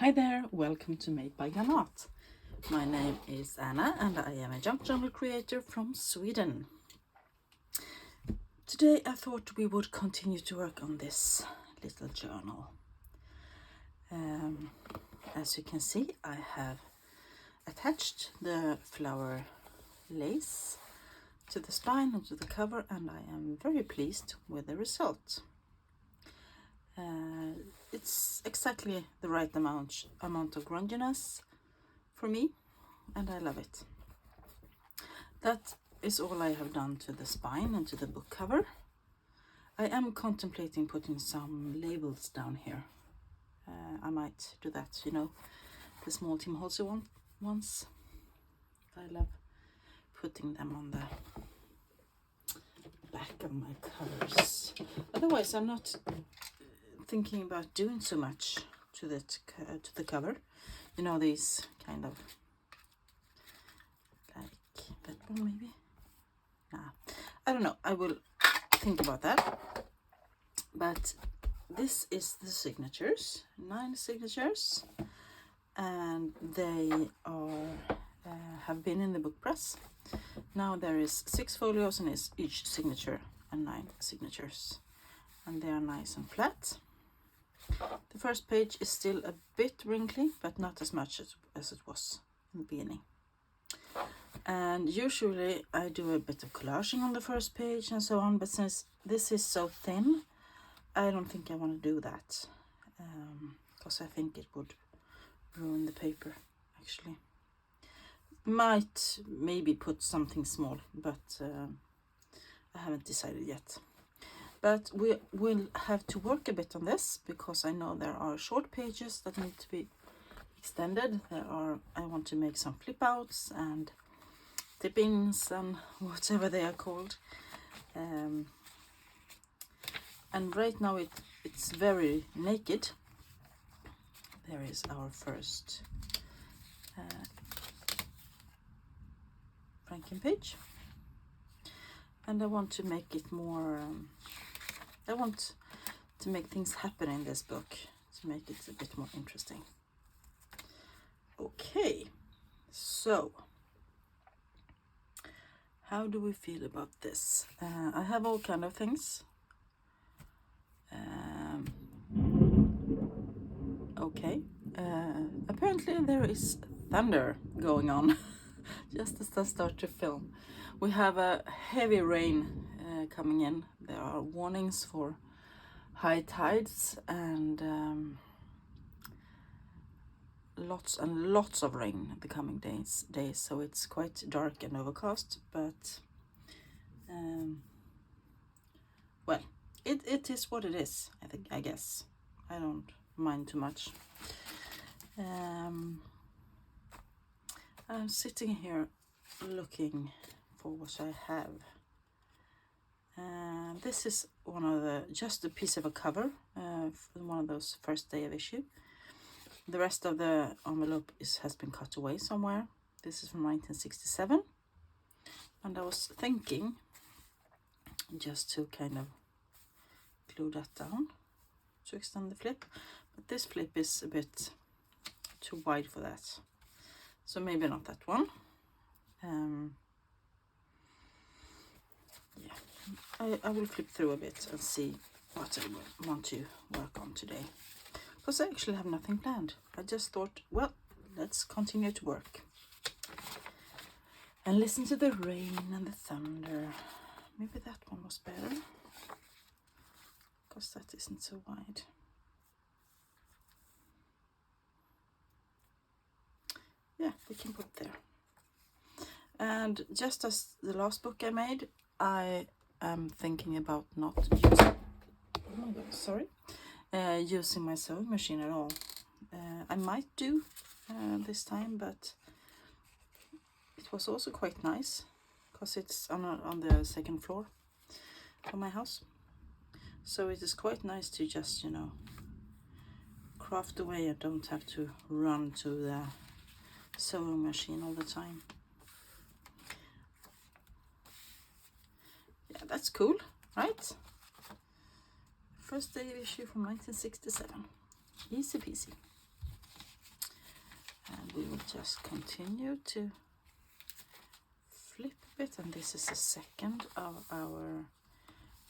Hi there, welcome to Made by Granat. My name is Anna and I am a junk journal creator from Sweden. Today I thought we would continue to work on this little journal. As you can see, I have attached the flower lace to the spine and to the cover, and I am very pleased with the result. It's exactly the right amount of grunginess for me, and I love it. That is all I have done to the spine and to the book cover. I am contemplating putting some labels down here. I might do that, the small Tim Holtzy ones. I love putting them on the back of my covers. Otherwise, I'm not thinking about doing so much to the cover. These kind of like that one maybe. I don't know. I will think about that. But this is the signatures, 9 signatures, and they are have been in the book press. Now there is 6 folios and is each signature and 9 signatures, and they are nice and flat. The first page is still a bit wrinkly, but not as much as it was in the beginning. And usually I do a bit of collaging on the first page and so on, but since this is so thin, I don't think I want to do that, because I think it would ruin the paper, actually. Might maybe put something small, but I haven't decided yet. But we will have to work a bit on this, because I know there are short pages that need to be extended. I want to make some flip outs and tip-ins and whatever they are called. And right now it's very naked. There is our first Franken page. And I want to make it more, I want to make things happen in this book, to make it a bit more interesting. Okay, so how do we feel about this? I have all kind of things. Okay, apparently there is thunder going on just as I start to film. We have a heavy rain coming in. There are warnings for high tides and lots and lots of rain the coming days, so it's quite dark and overcast, but well, it is what it is. I guess I don't mind too much. I'm sitting here looking for what I have. This is just a piece of a cover, one of those first day of issue. The rest of the envelope has been cut away somewhere. This is from 1967, and I was thinking just to kind of glue that down to extend the flip, but this flip is a bit too wide for that, so maybe not that one. Yeah, I will flip through a bit and see what I want to work on today, because I actually have nothing planned. I just thought, well, let's continue to work and listen to the rain and the thunder. Maybe that one was better, because that isn't so wide. Yeah, we can put there. And just as the last book I made, I am thinking about not using my sewing machine at all. I might do this time, but it was also quite nice, because it's on the second floor of my house, so it is quite nice to just craft away and don't have to run to the sewing machine all the time. Yeah, that's cool, right? First day issue from 1967. Easy peasy. And we will just continue to flip a bit, and this is the second of our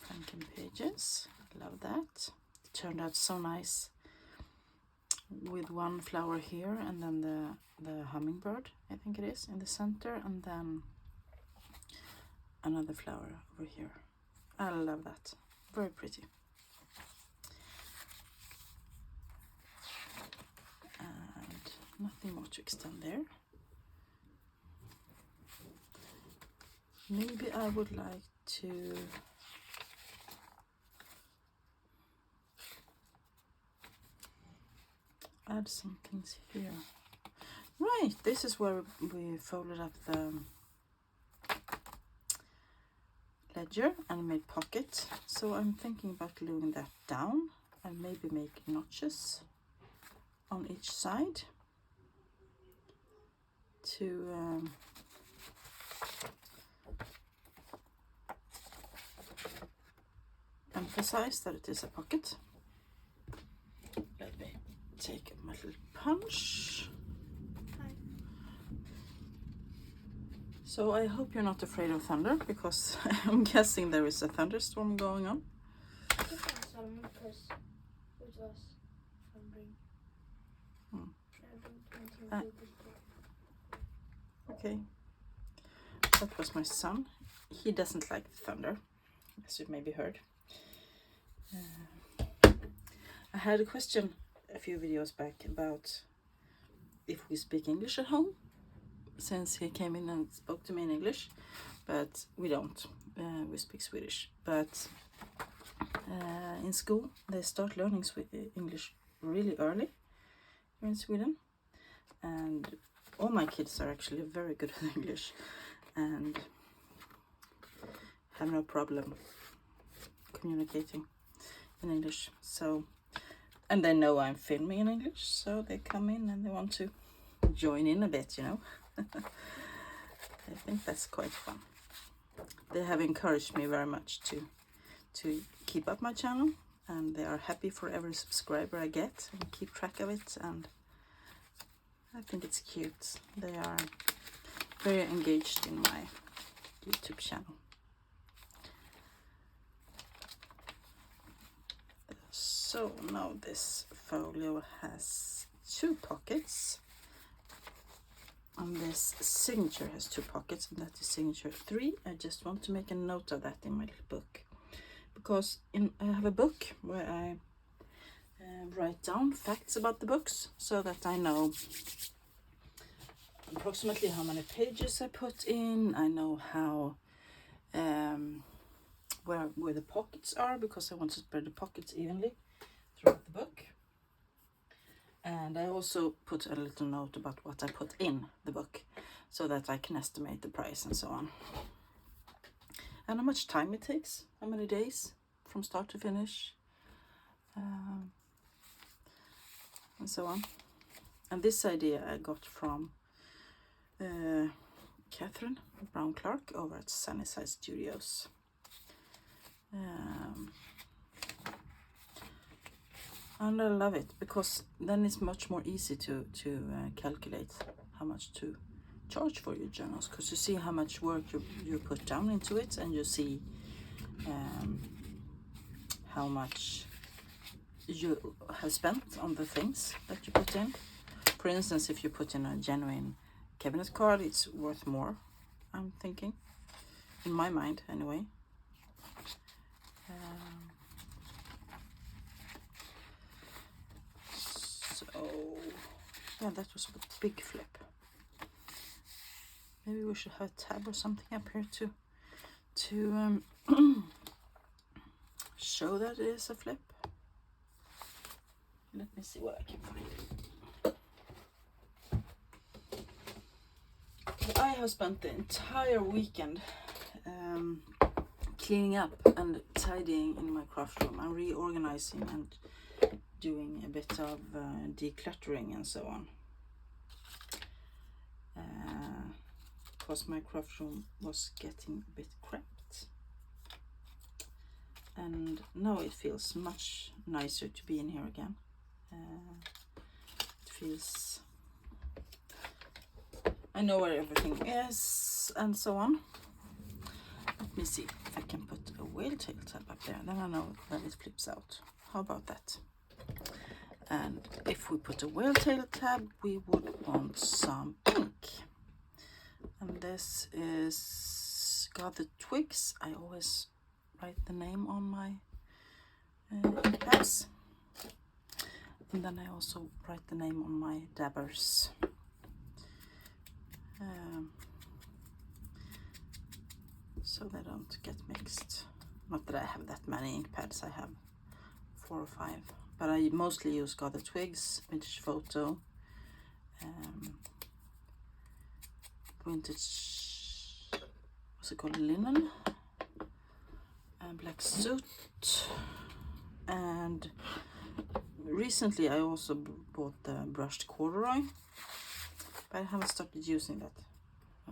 pumpkin pages. Love that. It turned out so nice with one flower here and then the hummingbird, I think it is, in the center, and then another flower over here. I love that. Very pretty. And nothing more to extend there. Maybe I would like to add some things here. Right, this is where we folded up the ledger and made pocket. So I'm thinking about gluing that down and maybe make notches on each side to emphasize that it is a pocket. Let me take my little punch. So I hope you're not afraid of thunder, because I'm guessing there is a thunderstorm going on. Okay, that was my son. He doesn't like thunder, as you maybe heard. I had a question a few videos back about if we speak English at home, since he came in and spoke to me in English, but we don't. We speak Swedish. But in school they start learning English really early here in Sweden, and all my kids are actually very good at English and have no problem communicating in English. So, and they know I'm filming in English, so they come in and they want to join in a bit, you know. I think that's quite fun. They have encouraged me very much to keep up my channel, and they are happy for every subscriber I get and keep track of it, and I think it's cute. They are very engaged in my YouTube channel. So now this folio has 2 pockets. And this signature has 2 pockets, and that is signature 3. I just want to make a note of that in my little book, because I have a book where I write down facts about the books, so that I know approximately how many pages I put in. I know how where the pockets are, because I want to spread the pockets evenly throughout the book. And I also put a little note about what I put in the book, so that I can estimate the price and so on. And how much time it takes, how many days from start to finish, and so on. And this idea I got from Catherine Brown Clark over at Sunnyside Studios. And I love it, because then it's much more easy to calculate how much to charge for your journals, because you see how much work you put down into it, and you see how much you have spent on the things that you put in. For instance, if you put in a genuine cabinet card, it's worth more, I'm thinking, in my mind anyway. So yeah, that was a big flip. Maybe we should have a tab or something up here to show that it is a flip. Let me see what I can find. I have spent the entire weekend cleaning up and tidying in my craft room and reorganizing and doing a bit of decluttering and so on. Because my craft room was getting a bit cramped. And now it feels much nicer to be in here again. It feels I know where everything is and so on. Let me see if I can put a whale tail tab up there, then I know that it flips out. How about that? And if we put a whale tail tab, we would want some ink. And this is Got the Twigs. I always write the name on my tabs. And then I also write the name on my dabbers. So they don't get mixed. Not that I have that many ink pads, I have 4 or 5. But I mostly use Got the Twigs, Vintage Photo, Vintage, what's it called, Linen, and Black Soot. And recently I also bought the brushed corduroy, but I haven't started using that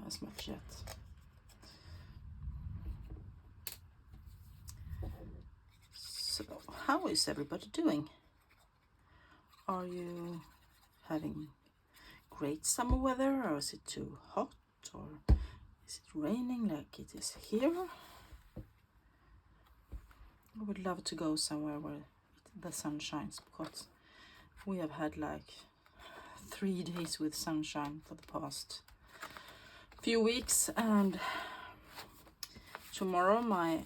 as much yet. So how is everybody doing? Are you having great summer weather, or is it too hot, or is it raining like it is here? I would love to go somewhere where the sun shines, because we have had like 3 days with sunshine for the past few weeks, and tomorrow my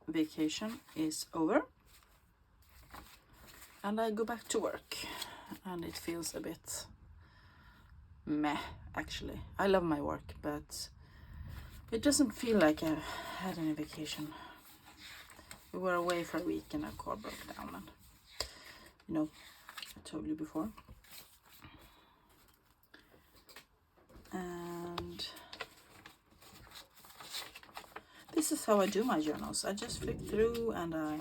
vacation is over and I go back to work, and it feels a bit meh actually. I love my work, but it doesn't feel like I had any vacation. We were away for a week and our car broke down, and you know, I told you before. And this is how I do my journals. I just flip through and I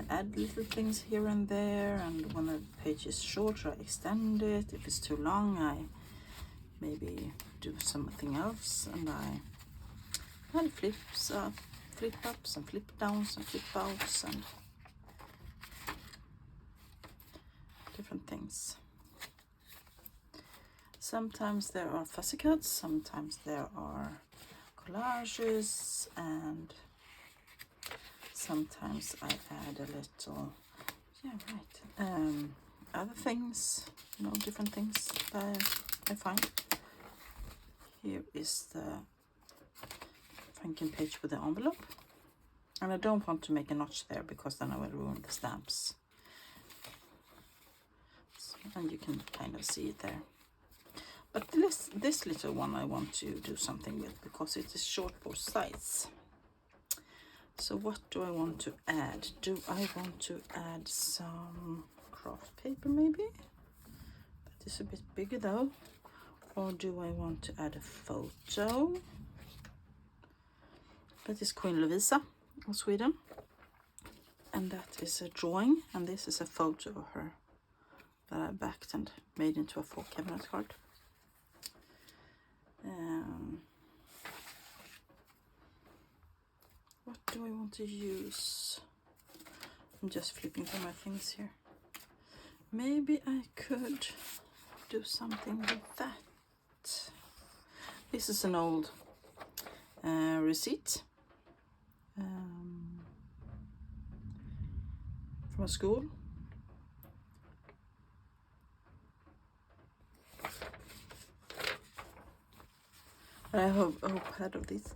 add little things here and there, and when the page is short I extend it. If it's too long I maybe do something else, and I add flip ups and flip downs and flip outs and different things. Sometimes there are fussy cuts, sometimes there are collages, and sometimes I add a little, other things, you know, different things that I find. Here is the Franken page with the envelope, and I don't want to make a notch there because then I will ruin the stamps. So, and you can kind of see it there. But this little one I want to do something with because it is short both sides. So what do I want to add? Do I want to add some craft paper maybe? That is a bit bigger though. Or do I want to add a photo? That is Queen Lovisa of Sweden. And that is a drawing, and this is a photo of her that I backed and made into a 4 cabinet card. What do I want to use? I'm just flipping through my things here. Maybe I could do something with that. This is an old receipt from a school. I hope had of these.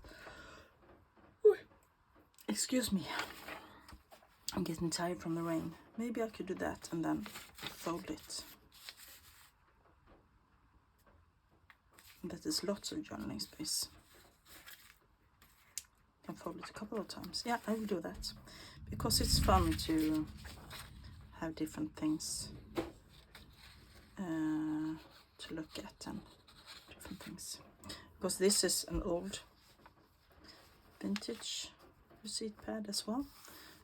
Excuse me, I'm getting tired from the rain. Maybe I could do that and then fold it. That is lots of journaling space. I can fold it a couple of times. Yeah, I will do that because it's fun to have different things to look at and different things. Because this is an old vintage receipt pad as well,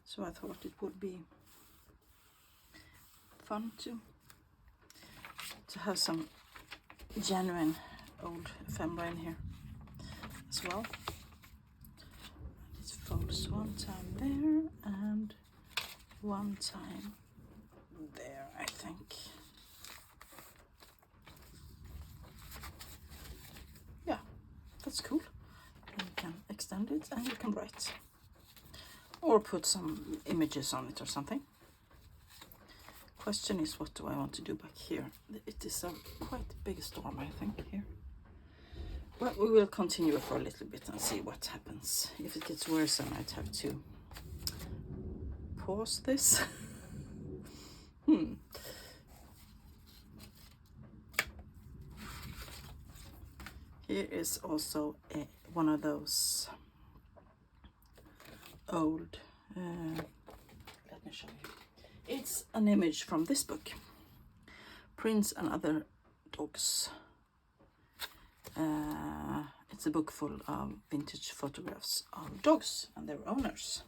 so I thought it would be fun to have some genuine old ephemera in here as well. It folds one time there and one time there, I think. extend it and you can write. Or put some images on it or something. Question is, what do I want to do back here? It is a quite big storm, I think, here. Well, we will continue for a little bit and see what happens. If it gets worse, I might have to pause this. Here is also one of those old, let me show you. It's an image from this book, Prince and Other Dogs. It's a book full of vintage photographs of dogs and their owners.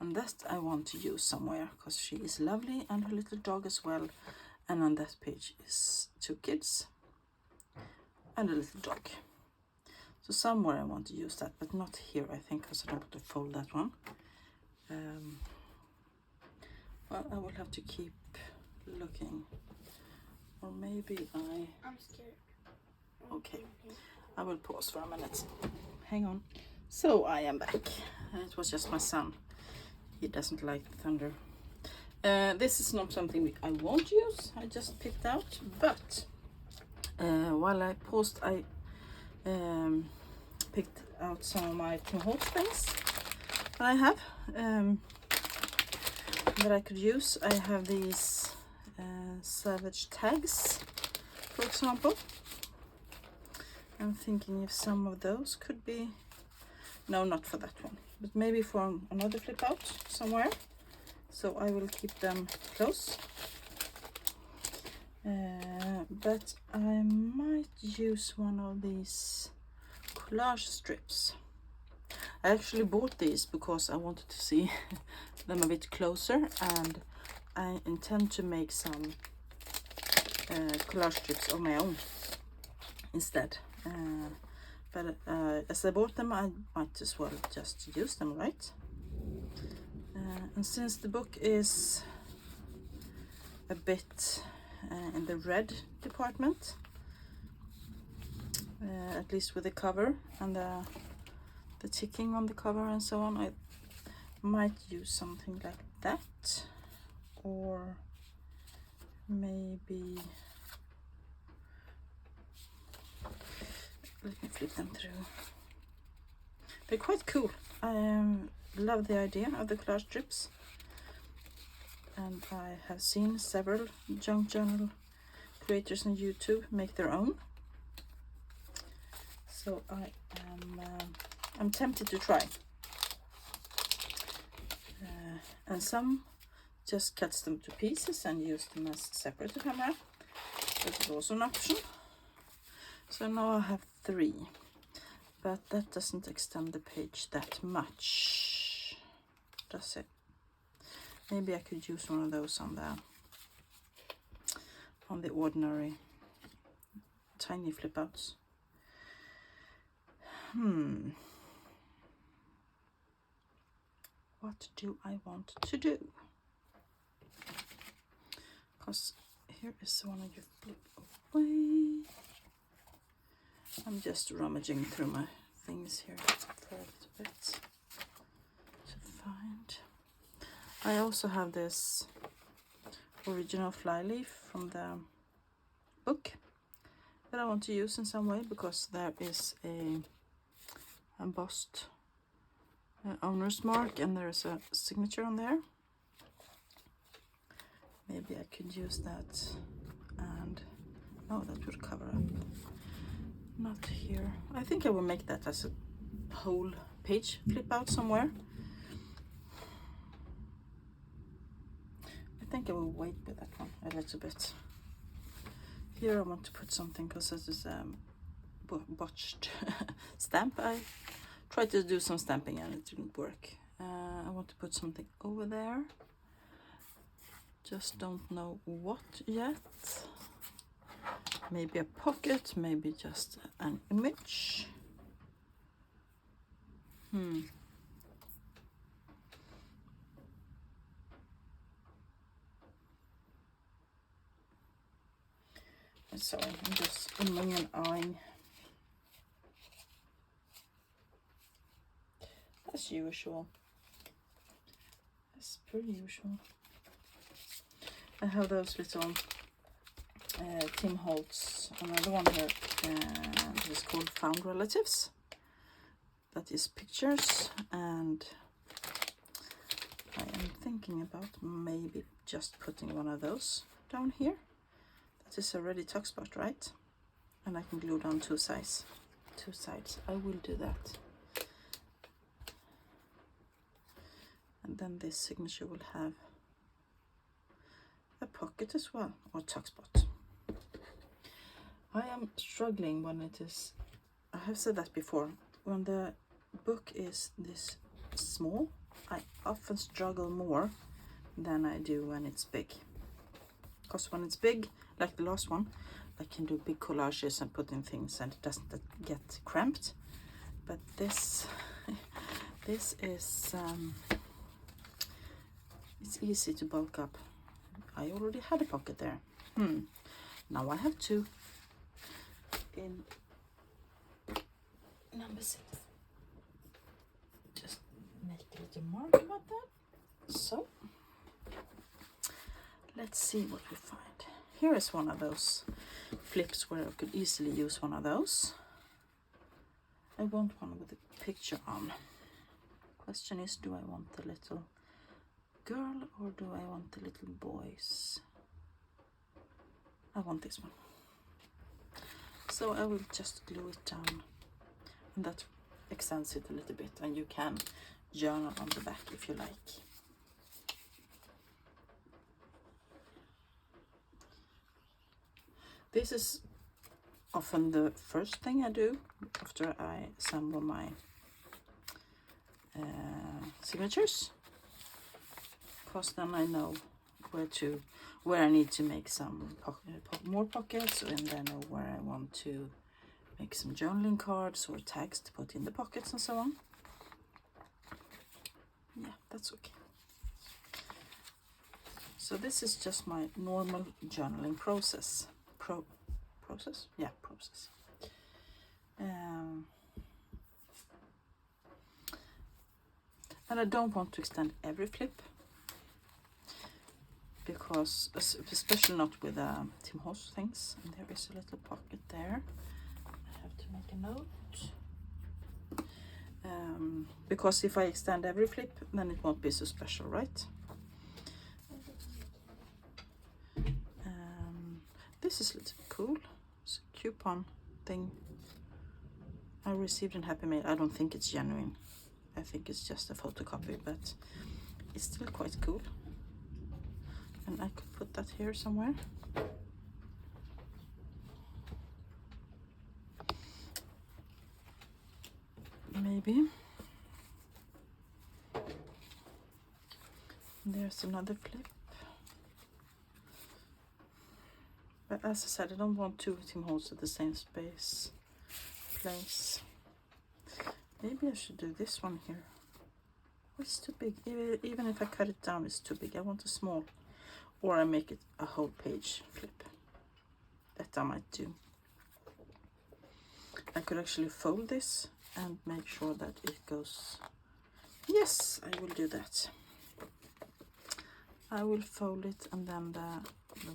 And that I want to use somewhere because she is lovely and her little dog as well. And on that page is 2 kids and a little dog. So somewhere I want to use that, but not here, I think, because I don't want to fold that one. Well, I will have to keep looking. Or maybe I'm scared. Okay, I will pause for a minute. Hang on. So I am back. It was just my son. He doesn't like the thunder. This is not something I won't use. I just picked out, but while I paused, I picked out some of my Tim Holtz things that I have that I could use. I have these Savage tags, for example. I'm thinking if some of those could be, no, not for that one, but maybe for another flip out somewhere. So I will keep them close. But I might use one of these collage strips. I actually bought these because I wanted to see them a bit closer, and I intend to make some collage strips of my own instead. But as I bought them, I might as well just use them, right? And since the book is a bit in the red department, at least with the cover and the ticking on the cover and so on, I might use something like that, or maybe let me flip them through. They're quite cool. I love the idea of the collage strips, and I have seen several junk journal creators on YouTube make their own. So I'm tempted to try. And some just cuts them to pieces and use them as separate ephemera. That is also an option. So now I have 3, but that doesn't extend the page that much, does it? Maybe I could use one of those on the ordinary tiny flip outs. What do I want to do? Because here is one of your flip away. I'm just rummaging through my things here for a little bit to find. I also have this original flyleaf from the book that I want to use in some way, because there is a embossed owner's mark and there is a signature on there. Maybe I could use that, and oh, that would cover up. Not here. I think I will make that as a whole page flip out somewhere. I think I will wait with that one a little bit. Here I want to put something because this is botched stamp. I tried to do some stamping and it didn't work. I want to put something over there. Just don't know what yet. Maybe a pocket, maybe just an image. Sorry, I'm just umming and ahhing. as usual. As per usual. I have those little Tim Holtz, another one here, this is called Found Relatives. That is pictures, and I am thinking about maybe just putting one of those down here. That is a ready tuck spot, right? And I can glue down two sides. I will do that. And then this signature will have a pocket as well, or tuck spot. I am struggling when it is, I have said that before, when the book is this small, I often struggle more than I do when it's big. Because when it's big, like the last one, I can do big collages and put in things and it doesn't get cramped. But this is, it's easy to bulk up. I already had a pocket there. Now I have two in number 6. Just make a little mark about that. So let's see what we find. Here is one of those flips where I could easily use one of those. I want one with a picture on. Question is, do I want the little girl or do I want the little boys? I want this one. So I will just glue it down, and that extends it a little bit, and you can journal on the back if you like. This is often the first thing I do after I assemble my signatures, because then I know where I need to make some more pockets, and then I know where I want to make some journaling cards or tags to put in the pockets and so on. Yeah, that's okay. So this is just my normal journaling process. Process? Yeah, process. And I don't want to extend every flip, because especially not with Tim Holtz things. And there is a little pocket there. I have to make a note. Because if I extend every flip, then it won't be so special, right? This is a little cool. It's a coupon thing I received in Happy Mail. I don't think it's genuine. I think it's just a photocopy, but it's still quite cool. And I could put that here somewhere. Maybe. There's another flip. But as I said, I don't want two Tim Holtz at the same place. Maybe I should do this one here. Oh, it's too big. Even if I cut it down, it's too big. I want a small. Or I make it a whole page flip. That I might do. I could actually fold this and make sure that it goes. Yes, I will do that. I will fold it, and then the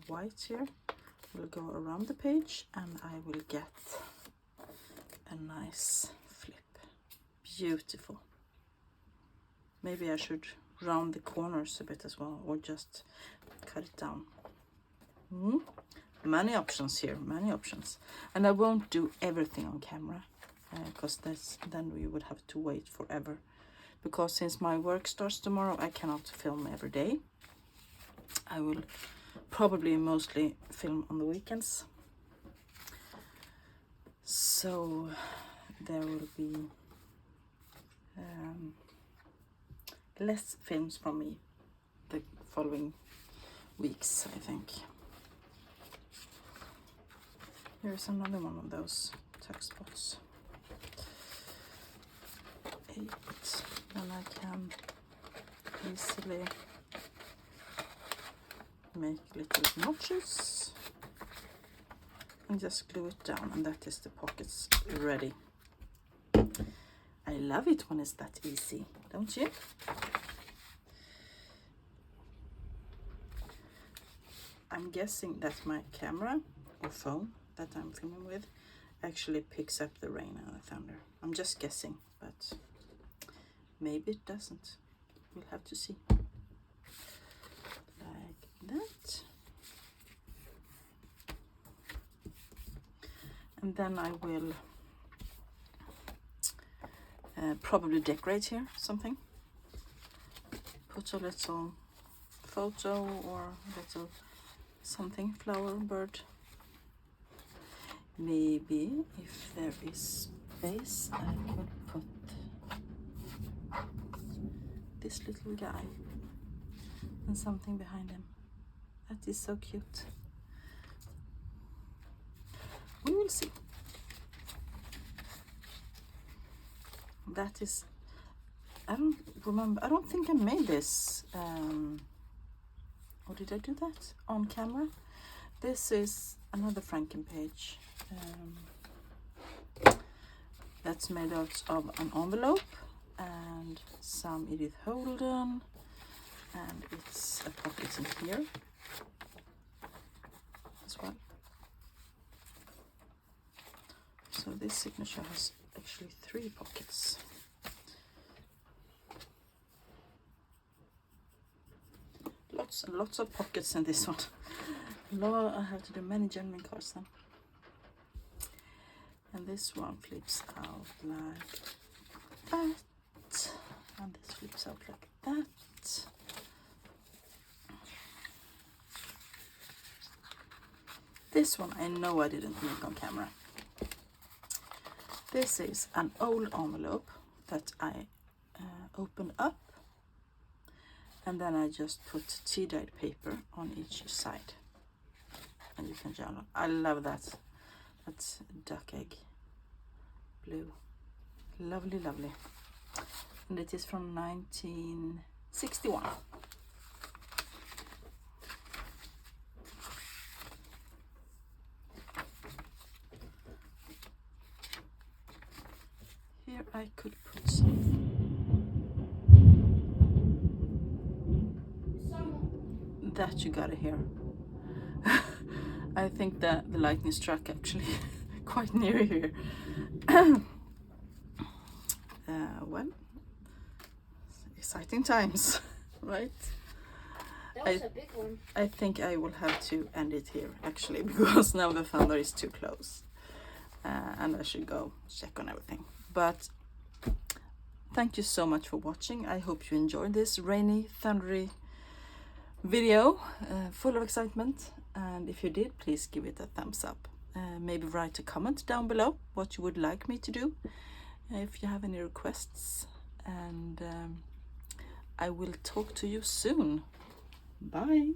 white here will go around the page, and I will get a nice flip. Beautiful. Maybe I should round the corners a bit as well, or just cut it down. Many options here, many options. And I won't do everything on camera, because then we would have to wait forever. Because since my work starts tomorrow, I cannot film every day. I will probably mostly film on the weekends. So there will be less films from me the following weeks, I think. Here's another one of those tuck spots. 8, and I can easily make little notches and just glue it down, and that is the pockets ready. I love it when it's that easy, don't you? I'm guessing that my camera or phone that I'm filming with actually picks up the rain and the thunder. I'm just guessing, but maybe it doesn't. We'll have to see. Like that. And then I will probably decorate here something. Put a little photo or a little something, flower, bird. Maybe if there is space, I could put this little guy and something behind him. That is so cute. We will see. That is, I don't remember, I don't think I made this, or did I do that on camera? This is another Franken page that's made out of an envelope and some Edith Holden, and it's a pocket in here as well. So this signature has actually 3 pockets. Lots and lots of pockets in this one. Lord, I have to do many genuine cards then. And this one flips out like that. And this flips out like that. This one I know I didn't make on camera. This is an old envelope that I opened up, and then I just put tea-dyed paper on each side, and you can journal. I love that. That's duck egg blue. Lovely, lovely. And it is from 1961. Here I could put something. That you gotta hear. I think that the lightning struck actually quite near here. Well, exciting times, right? That was a big one. I think I will have to end it here actually, because now the thunder is too close, and I should go check on everything. But thank you so much for watching. I hope you enjoyed this rainy, thundery video full of excitement, and if you did, please give it a thumbs up. Maybe write a comment down below what you would like me to do, if you have any requests, and I will talk to you soon. Bye.